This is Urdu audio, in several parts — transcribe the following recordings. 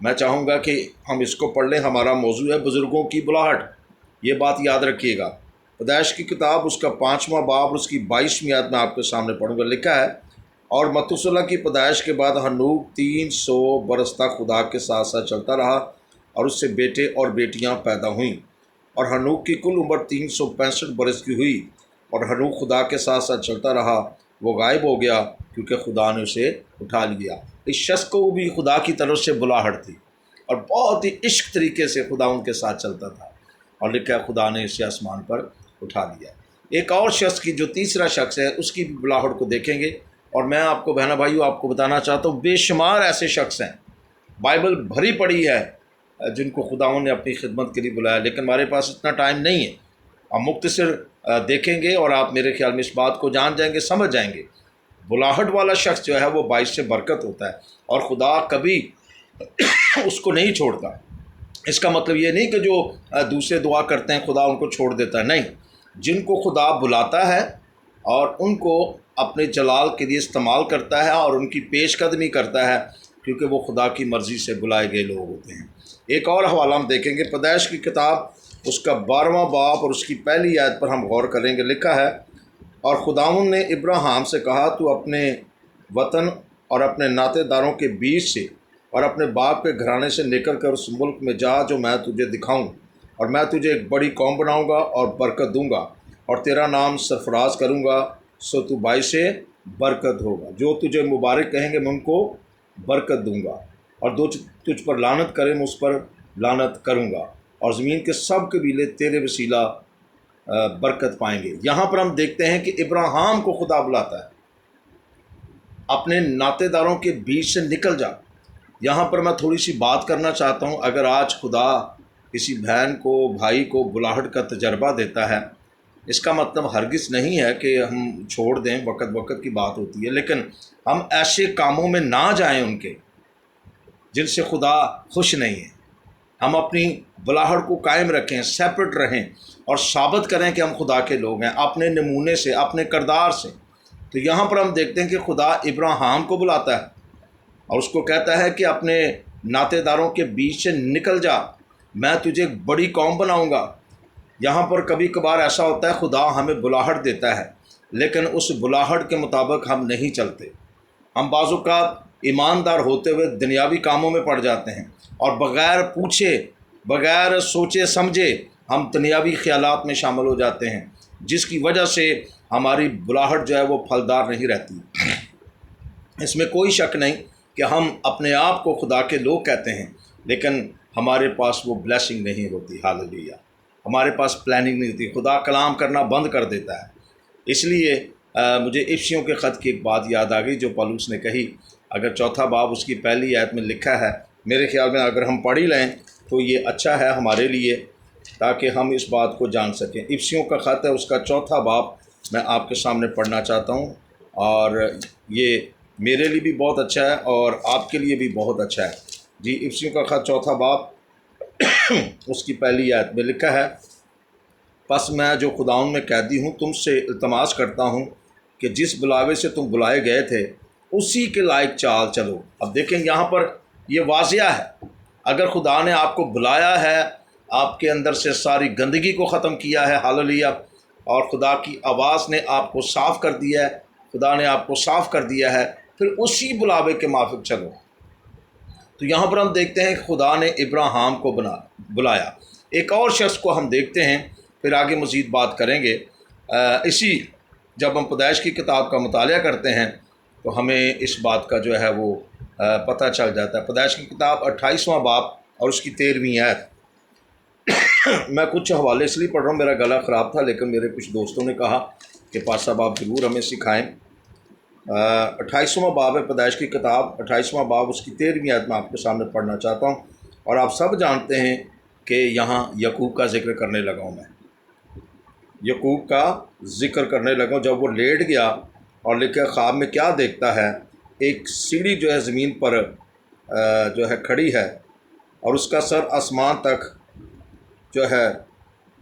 میں چاہوں گا کہ ہم اس کو پڑھ لیں. ہمارا موضوع ہے بزرگوں کی بلاہٹ. یہ بات یاد رکھیے گا. پیدائش کی کتاب اس کا 5واں باب اور اس کی 22ویں آیت میں آپ کے سامنے پڑھوں گا. لکھا ہے اور متوسلہ کی پیدائش کے بعد ہنوک 300 برس تک خدا کے ساتھ ساتھ چلتا رہا اور اس سے بیٹے اور بیٹیاں پیدا ہوئیں. اور ہنوک کی کل عمر 365 برس کی ہوئی. اور ہنوک خدا کے ساتھ ساتھ چلتا رہا، وہ غائب ہو گیا کیونکہ خدا نے اسے اٹھا لیا. اس شخص کو بھی خدا کی طرف سے بلاہٹ تھی اور بہت ہی عشق طریقے سے خدا ان کے ساتھ چلتا تھا. اور لکھا ہے خدا نے اسے آسمان پر اٹھا لیا. ایک اور شخص کی جو تیسرا شخص ہے اس کی بھی بلاہٹ کو دیکھیں گے. اور میں آپ کو بہنوں بھائیو آپ کو بتانا چاہتا ہوں بے شمار ایسے شخص ہیں، بائبل بھری پڑی ہے جن کو خداوند نے اپنی خدمت کے لیے بلایا، لیکن ہمارے پاس اتنا ٹائم نہیں ہے. ہم مختصر دیکھیں گے اور آپ میرے خیال میں اس بات کو جان جائیں گے، سمجھ جائیں گے. بلاہٹ والا شخص جو ہے وہ باعث سے برکت ہوتا ہے اور خدا کبھی اس کو نہیں چھوڑتا. اس کا مطلب یہ نہیں کہ جو دوسرے دعا کرتے ہیں خدا ان کو چھوڑ دیتا ہے، نہیں. جن کو خدا بلاتا ہے اور ان کو اپنے جلال کے لیے استعمال کرتا ہے اور ان کی پیش قدمی کرتا ہے کیونکہ وہ خدا کی مرضی سے بلائے گئے لوگ ہوتے ہیں. ایک اور حوالہ ہم دیکھیں گے پیدائش کی کتاب اس کا 12واں باب اور اس کی پہلی آیت پر ہم غور کریں گے. لکھا ہے اور خداوند نے ابراہیم سے کہا تو اپنے وطن اور اپنے ناطے داروں کے بیچ سے اور اپنے باپ کے گھرانے سے نکل کر اس ملک میں جا جو میں تجھے دکھاؤں، اور میں تجھے ایک بڑی قوم بناؤں گا اور برکت دوں گا اور تیرا نام سرفراز کروں گا، سو تو باعث برکت ہوگا. جو تجھے مبارک کہیں گے میں ان کو برکت دوں گا، اور جو تجھ پر لعنت کرے میں اس پر لعنت کروں گا، اور زمین کے سب قبیلے تیرے وسیلہ برکت پائیں گے. یہاں پر ہم دیکھتے ہیں کہ ابراہیم کو خدا بلاتا ہے اپنے ناطے داروں کے بیچ سے نکل جا. یہاں پر میں تھوڑی سی بات کرنا چاہتا ہوں. اگر آج خدا کسی بہن کو بھائی کو بلاہٹ کا تجربہ دیتا ہے، اس کا مطلب ہرگز نہیں ہے کہ ہم چھوڑ دیں، وقت وقت کی بات ہوتی ہے، لیکن ہم ایسے کاموں میں نہ جائیں ان کے جن سے خدا خوش نہیں ہے. ہم اپنی بلاہٹ کو قائم رکھیں، سیپریٹ رہیں اور ثابت کریں کہ ہم خدا کے لوگ ہیں اپنے نمونے سے، اپنے کردار سے. تو یہاں پر ہم دیکھتے ہیں کہ خدا ابراہیم کو بلاتا ہے اور اس کو کہتا ہے کہ اپنے ناطے داروں کے بیچ سے نکل جا، میں تجھے ایک بڑی قوم بناؤں گا. یہاں پر کبھی کبھار ایسا ہوتا ہے خدا ہمیں بلاہٹ دیتا ہے لیکن اس بلاہٹ کے مطابق ہم نہیں چلتے. ہم بعض اوقات ایماندار ہوتے ہوئے دنیاوی کاموں میں پڑ جاتے ہیں اور بغیر پوچھے، بغیر سوچے سمجھے ہم دنیاوی خیالات میں شامل ہو جاتے ہیں، جس کی وجہ سے ہماری بلاہٹ جو ہے وہ پھلدار نہیں رہتی. اس میں کوئی شک نہیں کہ ہم اپنے آپ کو خدا کے لوگ کہتے ہیں لیکن ہمارے پاس وہ بلیسنگ نہیں ہوتی. ہاللیلویہ. ہمارے پاس پلاننگ نہیں ہوتی. خدا کلام کرنا بند کر دیتا ہے. اس لیے مجھے افسیوں کے خط کی ایک بات یاد آ گئی جو پالوس نے کہی. اگر 4 باب اس کی پہلی آیت میں لکھا ہے، میرے خیال میں اگر ہم پڑھ ہی لیں تو یہ اچھا ہے ہمارے لیے تاکہ ہم اس بات کو جان سکیں. افسیوں کا خط ہے اس کا 4 باب میں آپ کے سامنے پڑھنا چاہتا ہوں، اور یہ میرے لیے بھی بہت اچھا ہے اور آپ کے لیے بھی بہت اچھا ہے. جی، افسیوں کا خط 4 باب اس کی پہلی آیت میں لکھا ہے پس میں جو خداوند میں قیدی ہوں تم سے التماس کرتا ہوں کہ جس بلاوے سے تم بلائے گئے تھے اسی کے لائق چال چلو. اب دیکھیں یہاں پر یہ واضح ہے، اگر خدا نے آپ کو بلایا ہے، آپ کے اندر سے ساری گندگی کو ختم کیا ہے، ہاللیلویہ، اور خدا کی آواز نے آپ کو صاف کر دیا ہے، خدا نے آپ کو صاف کر دیا ہے، پھر اسی بلاوے کے موافق چلو. تو یہاں پر ہم دیکھتے ہیں کہ خدا نے ابراہیم کو بلایا. ایک اور شخص کو ہم دیکھتے ہیں، پھر آگے مزید بات کریں گے. اسی جب ہم پیدائش کی کتاب کا مطالعہ کرتے ہیں تو ہمیں اس بات کا جو ہے وہ پتہ چل جاتا ہے. پیدائش کی کتاب 28واں باب اور اس کی 13ویں آیت. میں کچھ حوالے اس لیے پڑھ رہا ہوں، میرا گلا خراب تھا لیکن میرے کچھ دوستوں نے کہا کہ پاس صاحب آپ ضرور ہمیں سکھائیں. 28واں باب ہے پیدائش کی کتاب، 28واں باب اس کی 13ویں آیت میں آپ کے سامنے پڑھنا چاہتا ہوں. اور آپ سب جانتے ہیں کہ یہاں یعقوب کا ذکر کرنے لگا ہوں. میں یعقوب کا ذکر کرنے لگا ہوں. جب وہ لیٹ گیا اور لکھے خواب میں کیا دیکھتا ہے، ایک سیڑھی جو ہے زمین پر جو ہے کھڑی ہے اور اس کا سر آسمان تک جو ہے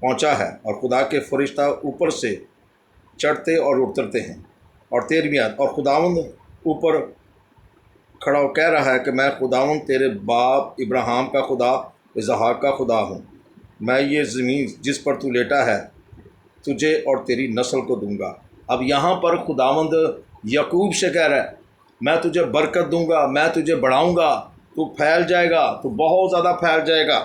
پہنچا ہے اور خدا کے فرشتہ اوپر سے چڑھتے اور اترتے ہیں. اور 13ویں آیت اور خداوند اوپر کھڑا ہو کہہ رہا ہے کہ میں خداوند تیرے باپ ابراہیم کا خدا، اسحاق کا خدا ہوں، میں یہ زمین جس پر تو لیٹا ہے تجھے اور تیری نسل کو دوں گا۔ اب یہاں پر خداوند یعقوب سے کہہ رہا ہے میں تجھے برکت دوں گا، میں تجھے بڑھاؤں گا، تو پھیل جائے گا، تو بہت زیادہ پھیل جائے گا۔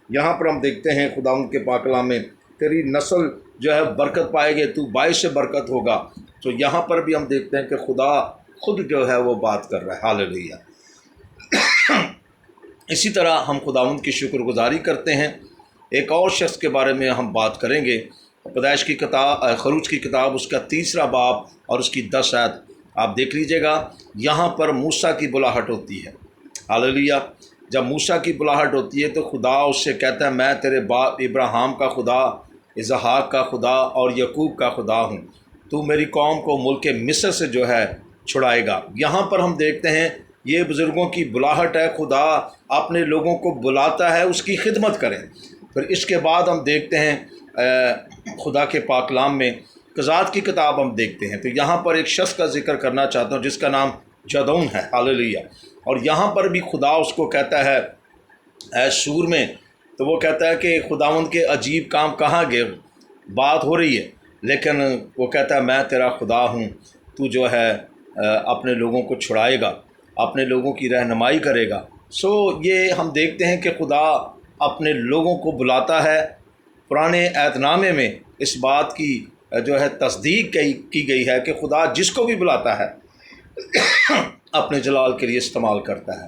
یہاں پر ہم دیکھتے ہیں خداوند کے پاک کلام میں تیری نسل جو ہے برکت پائے گی، تو باعث برکت ہوگا۔ تو یہاں پر بھی ہم دیکھتے ہیں کہ خدا خود جو ہے وہ بات کر رہا ہے۔ ہاللیلویہ۔ اسی طرح ہم خداوند کی شکر گزاری کرتے ہیں۔ ایک اور شخص کے بارے میں ہم بات کریں گے، پیدائش کی کتاب، خروج کی کتاب، اس کا 3 باب اور اس کی 10 آیت آپ دیکھ لیجئے گا۔ یہاں پر موسیٰ کی بلاہٹ ہوتی ہے۔ ہاللیلویہ۔ جب موسیٰ کی بلاہٹ ہوتی ہے تو خدا اس سے کہتا ہے میں تیرے باپ ابراہیم کا خدا، اسحاق کا خدا اور یعقوب کا خدا ہوں، تو میری قوم کو ملک مصر سے جو ہے چھڑائے گا۔ یہاں پر ہم دیکھتے ہیں یہ بزرگوں کی بلاہٹ ہے، خدا اپنے لوگوں کو بلاتا ہے اس کی خدمت کریں۔ پھر اس کے بعد ہم دیکھتے ہیں خدا کے پاک کلام میں قضات کی کتاب ہم دیکھتے ہیں، تو یہاں پر ایک شخص کا ذکر کرنا چاہتا ہوں جس کا نام جدعون ہے۔ ہاللیلویہ۔ اور یہاں پر بھی خدا اس کو کہتا ہے اے سور میں، تو وہ کہتا ہے کہ خداوند کے عجیب کام کہاں گئے، بات ہو رہی ہے، لیکن وہ کہتا ہے میں تیرا خدا ہوں، تو جو ہے اپنے لوگوں کو چھڑائے گا، اپنے لوگوں کی رہنمائی کرے گا۔ یہ ہم دیکھتے ہیں کہ خدا اپنے لوگوں کو بلاتا ہے۔ پرانے عہد نامے میں اس بات کی جو ہے تصدیق کی گئی ہے کہ خدا جس کو بھی بلاتا ہے اپنے جلال کے لیے استعمال کرتا ہے۔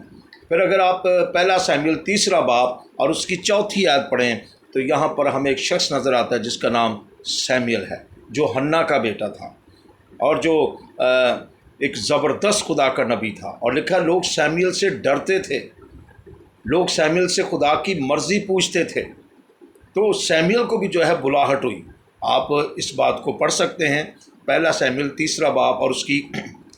پھر اگر آپ پہلا سیموئیل 3 باب اور اس کی 4 آیت پڑھیں تو یہاں پر ہمیں ایک شخص نظر آتا ہے جس کا نام سیموئیل ہے، جو ہنّا کا بیٹا تھا اور جو ایک زبردست خدا کا نبی تھا۔ اور لکھا لوگ سیموئیل سے ڈرتے تھے، لوگ سیموئیل سے خدا کی مرضی پوچھتے تھے، تو سیموئیل کو بھی جو ہے بلاہٹ ہوئی۔ آپ اس بات کو پڑھ سکتے ہیں، پہلا سیموئیل 3 باب اور اس کی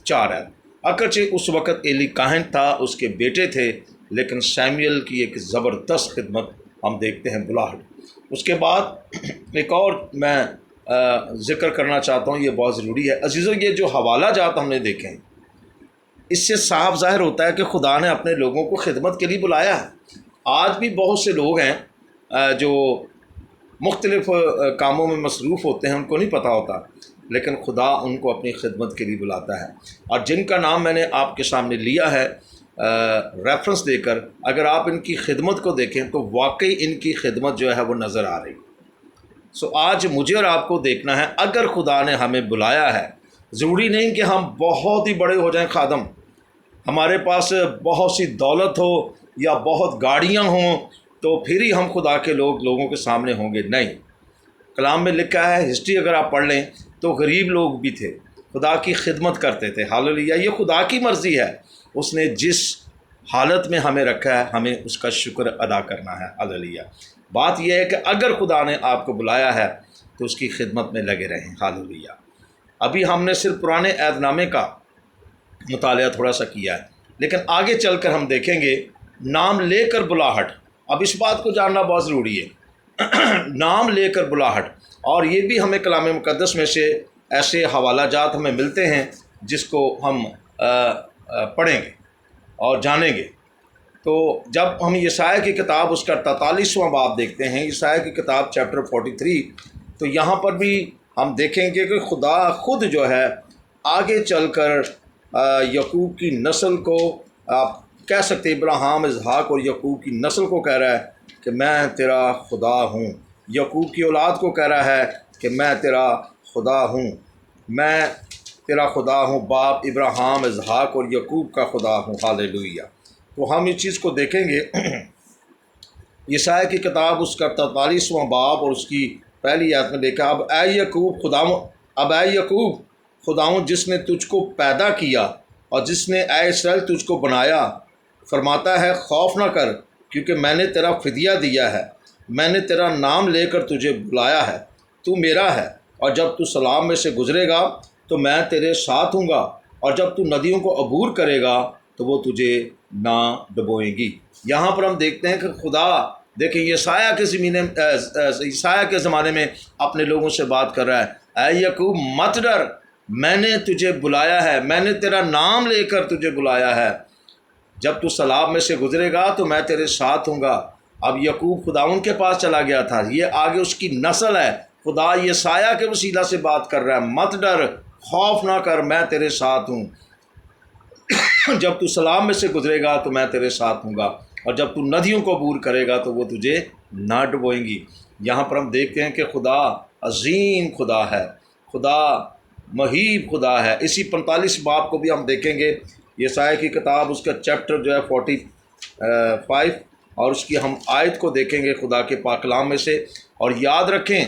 4 آیت۔ اگرچہ اس وقت ایلی کاہن تھا، اس کے بیٹے تھے، لیکن سیموئیل کی ایک زبردست خدمت ہم دیکھتے ہیں، بلاہٹ۔ اس کے بعد ایک اور میں ذکر کرنا چاہتا ہوں، یہ بہت ضروری ہے عزیزو۔ یہ جو حوالہ جات ہم نے دیکھے ہیں، اس سے صاف ظاہر ہوتا ہے کہ خدا نے اپنے لوگوں کو خدمت کے لیے بلایا ہے۔ آج بھی بہت سے لوگ ہیں جو مختلف کاموں میں مصروف ہوتے ہیں، ان کو نہیں پتہ ہوتا، لیکن خدا ان کو اپنی خدمت کے لیے بلاتا ہے۔ اور جن کا نام میں نے آپ کے سامنے لیا ہے ریفرنس دے کر، اگر آپ ان کی خدمت کو دیکھیں تو واقعی ان کی خدمت جو ہے وہ نظر آ رہی۔ آج مجھے اور آپ کو دیکھنا ہے، اگر خدا نے ہمیں بلایا ہے، ضروری نہیں کہ ہم بہت ہی بڑے ہو جائیں خادم، ہمارے پاس بہت سی دولت ہو یا بہت گاڑیاں ہوں تو پھر ہی ہم خدا کے لوگوں کے سامنے ہوں گے، نہیں۔ کلام میں لکھا ہے، ہسٹری اگر آپ پڑھ لیں تو غریب لوگ بھی تھے، خدا کی خدمت کرتے تھے۔ ہاللیلویہ۔ یہ خدا کی مرضی ہے، اس نے جس حالت میں ہمیں رکھا ہے ہمیں اس کا شکر ادا کرنا ہے۔ ہاللیلویہ۔ بات یہ ہے کہ اگر خدا نے آپ کو بلایا ہے تو اس کی خدمت میں لگے رہیں۔ ہاللیلویہ۔ ابھی ہم نے صرف پرانے عہد نامے کا مطالعہ تھوڑا سا کیا ہے، لیکن آگے چل کر ہم دیکھیں گے نام لے کر بلاہٹ۔ اب اس بات کو جاننا بہت ضروری ہے، نام لے کر بلاہٹ۔ اور یہ بھی ہمیں کلام مقدس میں سے ایسے حوالہ جات ہمیں ملتے ہیں جس کو ہم پڑھیں گے اور جانیں گے۔ تو جب ہم یسایہ کی کتاب اس کا 43واں باب دیکھتے ہیں، یسایہ کی کتاب چیپٹر 43، تو یہاں پر بھی ہم دیکھیں گے کہ خدا خود جو ہے آگے چل کر یعقوب کی نسل کو، آپ کہہ سکتے ابراہیم، اسحاق اور یعقوب کی نسل کو کہہ رہا ہے کہ میں تیرا خدا ہوں۔ یعقوب کی اولاد کو کہہ رہا ہے کہ میں تیرا خدا ہوں، میں تیرا خدا ہوں، باپ ابراہیم، اسحاق اور یعقوب کا خدا ہوں۔ ہاللیلویہ۔ تو ہم اس چیز کو دیکھیں گے، یسایہ کی کتاب اس کا 43واں باب اور اس کی پہلی آیت میں دیکھا، اب اے یعقوب خداوند جس نے تجھ کو پیدا کیا اور جس نے اے اسرائیل تجھ کو بنایا، فرماتا ہے خوف نہ کر، کیونکہ میں نے تیرا فدیہ دیا ہے، میں نے تیرا نام لے کر تجھے بلایا ہے، تو میرا ہے، اور جب تو سلام میں سے گزرے گا تو میں تیرے ساتھ ہوں گا، اور جب تو ندیوں کو عبور کرے گا تو وہ تجھے نہ ڈبوئیں گی۔ یہاں پر ہم دیکھتے ہیں کہ خدا، دیکھیں یسایہ کے زمانے میں اپنے لوگوں سے بات کر رہا ہے، اے یعقوب مت ڈر، میں نے تجھے بلایا ہے، میں نے تیرا نام لے کر تجھے بلایا ہے، جب تو سیلاب میں سے گزرے گا تو میں تیرے ساتھ ہوں گا۔ اب یعقوب خداوند کے پاس چلا گیا تھا، یہ آگے اس کی نسل ہے۔ خدا یہ سایہ کے وسیلہ سے بات کر رہا ہے، مت ڈر، خوف نہ کر، میں تیرے ساتھ ہوں۔ جب تو سیلاب میں سے گزرے گا تو میں تیرے ساتھ ہوں گا، اور جب تو ندیوں کو عبور کرے گا تو وہ تجھے نہ ڈبوئیں گی۔ یہاں پر ہم دیکھتے ہیں کہ خدا عظیم خدا ہے، خدا مہیب خدا ہے۔ اسی 45 باب کو بھی ہم دیکھیں گے، یسایہ کی کتاب، اس کا چیپٹر جو ہے 45، اور اس کی ہم آیت کو دیکھیں گے خدا کے پاک کلام میں سے، اور یاد رکھیں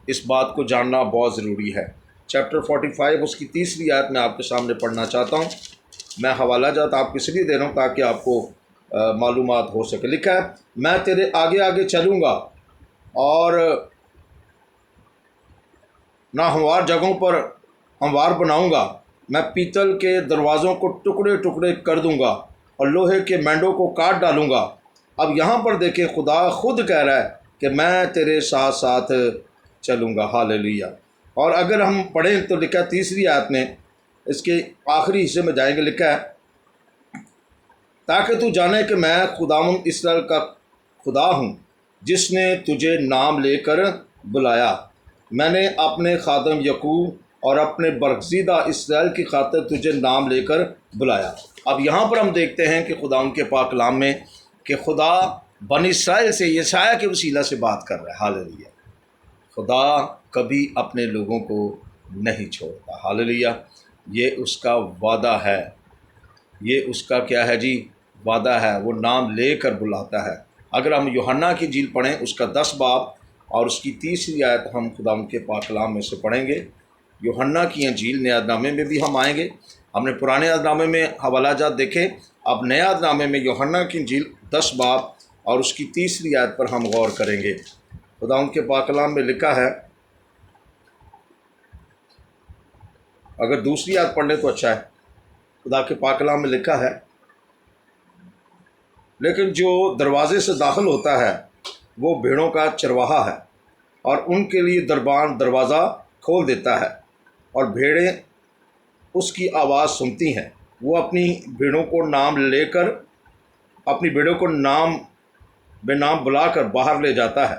اس بات کو جاننا بہت ضروری ہے۔ چیپٹر 45 اس کی 3 آیت میں آپ کے سامنے پڑھنا چاہتا ہوں۔ میں حوالہ جات آپ کو اس لیے دے رہا ہوں تاکہ آپ کو معلومات ہو سکے۔ لکھا ہے، میں تیرے آگے آگے چلوں گا اور ناہموار جگہوں پر ہموار بناؤں گا۔ میں پیتل کے دروازوں کو ٹکڑے ٹکڑے کر دوں گا اور لوہے کے مینڈوں کو کاٹ ڈالوں گا۔ اب یہاں پر دیکھیں خدا خود کہہ رہا ہے کہ میں تیرے ساتھ ساتھ چلوں گا۔ ہاللیلویہ۔ اور اگر ہم پڑھیں تو لکھا ہے 3 آیت میں، اس کے آخری حصے میں جائیں گے، لکھا ہے تاکہ تو جانے کہ میں خداوند اسرائیل کا خدا ہوں، جس نے تجھے نام لے کر بلایا۔ میں نے اپنے خادم یعقوب اور اپنے برگزیدہ اسرائیل کی خاطر تجھے نام لے کر بلایا۔ اب یہاں پر ہم دیکھتے ہیں کہ خداوند کے پاک کلام میں کہ خدا بنی اسرائیل سے یسایہ کے وسیلہ سے بات کر رہا ہے۔ ہاللیلویہ۔ خدا کبھی اپنے لوگوں کو نہیں چھوڑتا۔ ہاللیلویہ۔ یہ اس کا وعدہ ہے، یہ اس کا کیا ہے جی، وعدہ ہے۔ وہ نام لے کر بلاتا ہے۔ اگر ہم یوحنا کی انجیل پڑھیں، اس کا 10 باب اور اس کی 30 آیت ہم خداوند کے پاک کلام میں سے پڑھیں گے۔ یوحنا کی انجیل، نئے عہد نامے میں بھی ہم آئیں گے، ہم نے پرانے عہد نامے میں حوالہ جات دیکھے، اب نئے عہد نامے میں یوحنا کی انجیل 10 باب اور اس کی 30 آیت پر ہم غور کریں گے۔ خداوند کے پاک کلام میں لکھا ہے، اگر دوسری آیت پڑھ لیں تو اچھا ہے۔ خدا کے پاک کلام میں لکھا ہے، لیکن جو دروازے سے داخل ہوتا ہے وہ بھیڑوں کا چرواہا ہے، اور ان کے لیے دربان دروازہ کھول دیتا ہے، اور بھیڑیں اس کی آواز سنتی ہیں۔ وہ اپنی بھیڑوں کو نام لے کر، اپنی بھیڑوں کو نام بے نام بلا کر باہر لے جاتا ہے۔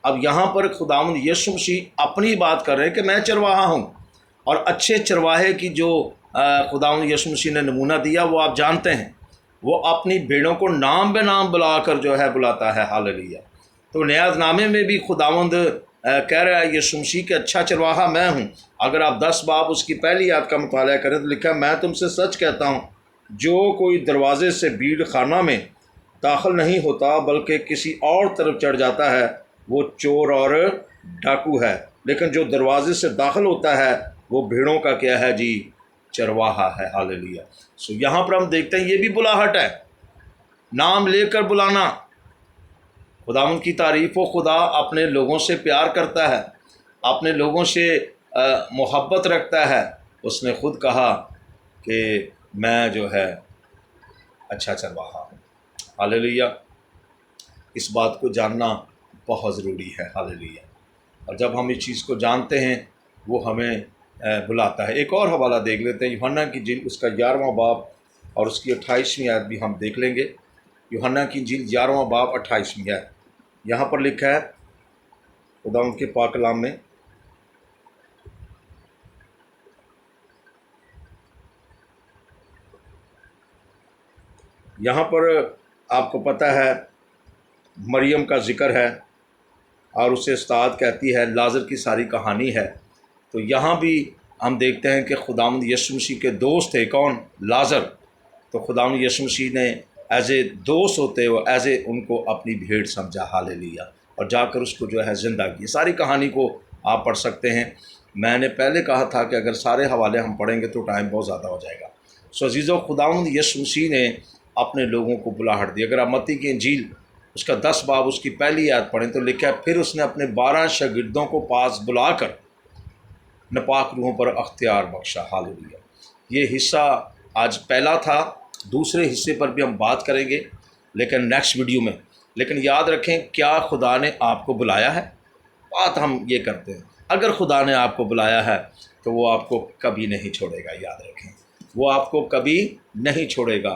اب یہاں پر خداوند یسوع مسیح اپنی بات کر رہے ہیں کہ میں چرواہا ہوں، اور اچھے چرواہے کی جو خداوند یسوع مسیح نے نمونہ دیا وہ آپ جانتے ہیں، وہ اپنی بھیڑوں کو نام بے نام بلا کر جو ہے بلاتا ہے۔ ہاللیلویہ۔ تو نئے عہد نامے میں بھی خداوند کہہ رہا ہے یسوع مسیح کہ اچھا چرواہا میں ہوں۔ اگر آپ 10 باب اس کی پہلی آیت کا مطالعہ کریں تو لکھا ہے، میں تم سے سچ کہتا ہوں، جو کوئی دروازے سے بھیڑ خانہ میں داخل نہیں ہوتا بلکہ کسی اور طرف چڑھ جاتا ہے، وہ چور اور ڈاکو ہے، لیکن جو دروازے سے داخل ہوتا ہے وہ بھیڑوں کا کیا ہے جی، چرواہا ہے۔ ہاللیلویہ۔ سو یہاں پر ہم دیکھتے ہیں یہ بھی بلاہٹ ہے، نام لے کر بلانا۔ خداوند کی تعریف ہو، خدا اپنے لوگوں سے پیار کرتا ہے، اپنے لوگوں سے محبت رکھتا ہے۔ اس نے خود کہا کہ میں جو ہے اچھا چرواہا ہوں۔ ہاللیلویہ۔ اس بات کو جاننا بہت ضروری ہے۔ ہاللیلویہ۔ اور جب ہم اس چیز کو جانتے ہیں وہ ہمیں بلاتا ہے۔ ایک اور حوالہ دیکھ لیتے ہیں، یوحنا کی انجیل، اس کا 11واں باب اور اس کی 28ویں آیت بھی ہم دیکھ لیں گے۔ یوحنا کی انجیل 11واں باب 28ویں آیت، یہاں پر لکھا ہے خداوند کے پاک کلام میں، یہاں پر آپ کو پتہ ہے مریم کا ذکر ہے، اور اسے استاد کہتی ہے، لازر کی ساری کہانی ہے۔ تو یہاں بھی ہم دیکھتے ہیں کہ خداوند یسوع مسیح کے دوست تھے، کون؟ لازر۔ تو خداوند یسوع مسیح نے ایز اے دوست ہوتے ہوئے ایز اے ان کو اپنی بھیڑ سمجھا۔ ہاللیلویہ۔ اور جا کر اس کو جو ہے زندہ کیا۔ ساری کہانی کو آپ پڑھ سکتے ہیں۔ میں نے پہلے کہا تھا کہ اگر سارے حوالے ہم پڑھیں گے تو ٹائم بہت زیادہ ہو جائے گا۔ سو عزیزو، خداوند یسوع مسیح نے اپنے لوگوں کو بلاہٹ دی۔ اگر آپ متی کی انجیل، اس کا 10 باب اس کی پہلی آیت پڑھیں تو لکھا ہے، پھر اس نے اپنے 12 شاگردوں کو پاس بلا کر ناپاک روحوں پر اختیار بخشا۔ ہاللیلویہ۔ یہ حصہ آج پہلا تھا، دوسرے حصے پر بھی ہم بات کریں گے لیکن نیکسٹ ویڈیو میں۔ لیکن یاد رکھیں، کیا خدا نے آپ کو بلایا ہے؟ بات ہم یہ کرتے ہیں، اگر خدا نے آپ کو بلایا ہے تو وہ آپ کو کبھی نہیں چھوڑے گا۔ یاد رکھیں، وہ آپ کو کبھی نہیں چھوڑے گا۔